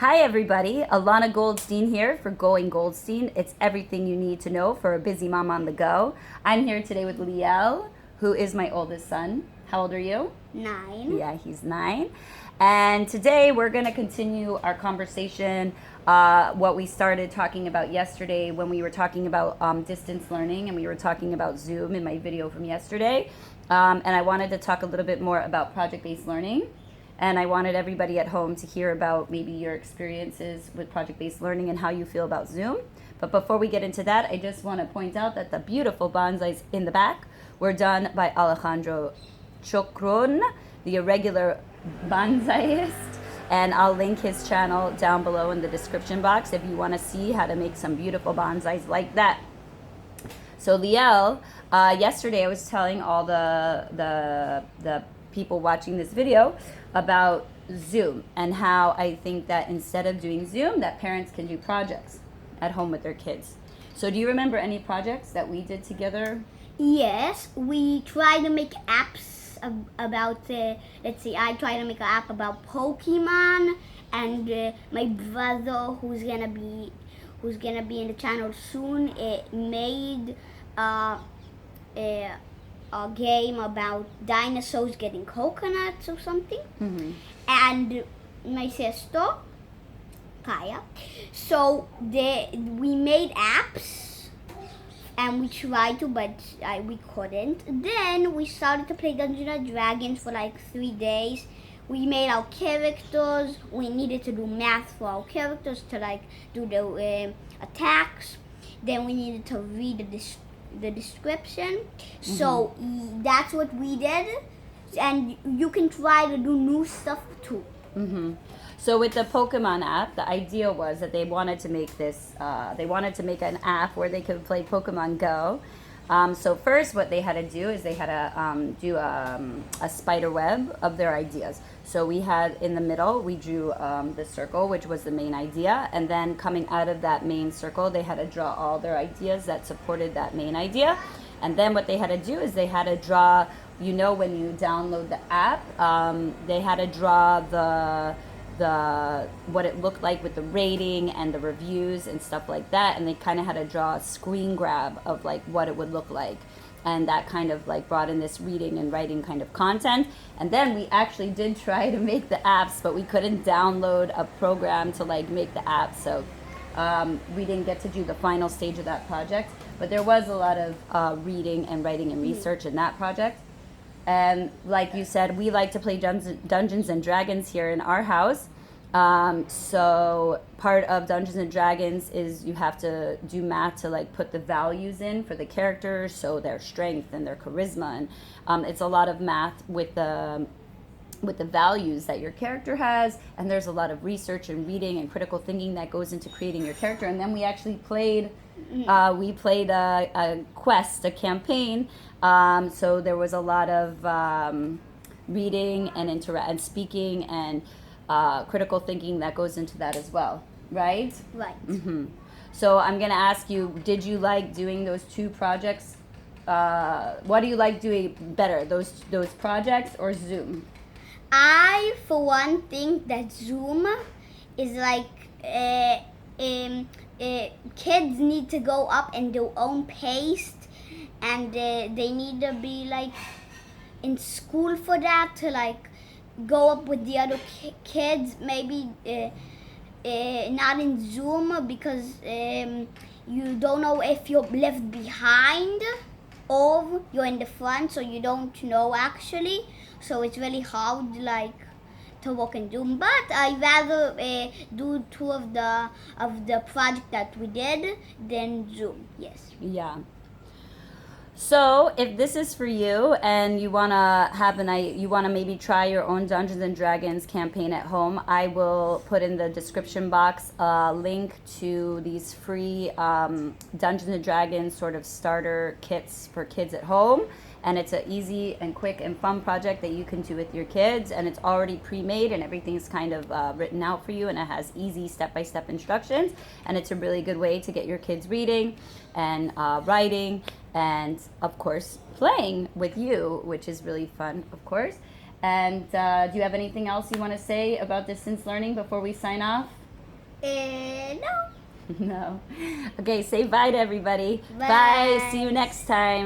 Hi everybody, Alana Goldstein here for Going Goldstein. It's everything you need to know for a busy mom on the go. I'm here today with Liel, who is my oldest son. How old are you? 9. Yeah, he's 9. And today we're going to continue our conversation, what we started talking about yesterday when we were talking about distance learning, and we were talking about Zoom in my video from yesterday. And I wanted to talk a little bit more about project-based learning. And I wanted everybody at home to hear about maybe your experiences with project-based learning and how you feel about Zoom. But before we get into that, I just want to point out that the beautiful bonsais in the back were done by Alejandro Chocron, the irregular bonsaiist. And I'll link his channel down below in the description box if you want to see how to make some beautiful bonsais like that. So Liel, yesterday I was telling all the people watching this video about Zoom and how I think that instead of doing Zoom, that parents can do projects at home with their kids. So do you remember any projects that we did together? Yes, we try to make apps about, let's see, I try to make an app about Pokemon, and my brother, who's gonna be in the channel soon, made a game about dinosaurs getting coconuts or something. Mm-hmm. And my sister, Kaya. So we made apps, and we tried to, but we couldn't. Then we started to play Dungeons and Dragons for like 3 days. We made our characters. We needed to do math for our characters to like do the attacks. Then we needed to read the description. Mm-hmm. So that's what we did, and you can try to do new stuff too. Mm-hmm. So with the Pokemon app, the idea was that they wanted to make this, they wanted to make an app where they could play Pokemon Go. So first what they had to do is they had to do a spider web of their ideas. So we had in the middle, we drew the circle, which was the main idea. And then coming out of that main circle, they had to draw all their ideas that supported that main idea. And then what they had to do is they had to draw, you know, when you download the app, they had to draw the what it looked like with the rating and the reviews and stuff like that, and they kind of had to draw a screen grab of like what it would look like, and that kind of like brought in this reading and writing kind of content. And then we actually did try to make the apps, but we couldn't download a program to like make the app, so we didn't get to do the final stage of that project. But there was a lot of reading and writing and research in that project. And like you said, we like to play Dungeons and Dragons here in our house. So part of Dungeons and Dragons is you have to do math to like put the values in for the characters, so their strength and their charisma, and it's a lot of math with the values that your character has, and there's a lot of research and reading and critical thinking that goes into creating your character. And then we actually played a quest, a campaign, so there was a lot of reading and speaking and critical thinking that goes into that as well, right? Right. Mm-hmm. So I'm going to ask you, did you like doing those two projects? What do you like doing better, those projects or Zoom? I, for one, think that Zoom is like kids need to go up in their own pace, and they need to be like in school for that, to like go up with the other kids. Maybe not in Zoom, because you don't know if you're left behind or you're in the front, so you don't know actually. So it's really hard like to work in Zoom. But I rather do two of the project that we did than Zoom. Yes. Yeah. So if this is for you and you wanna you wanna maybe try your own Dungeons and Dragons campaign at home, I will put in the description box a link to these free Dungeons and Dragons sort of starter kits for kids at home. And it's an easy and quick and fun project that you can do with your kids, and it's already pre-made and everything's kind of written out for you, and it has easy step-by-step instructions, and it's a really good way to get your kids reading and writing and of course playing with you, which is really fun, of course. And do you have anything else you want to say about distance learning before we sign off? No. No. Okay, say bye to everybody. Bye. See you next time.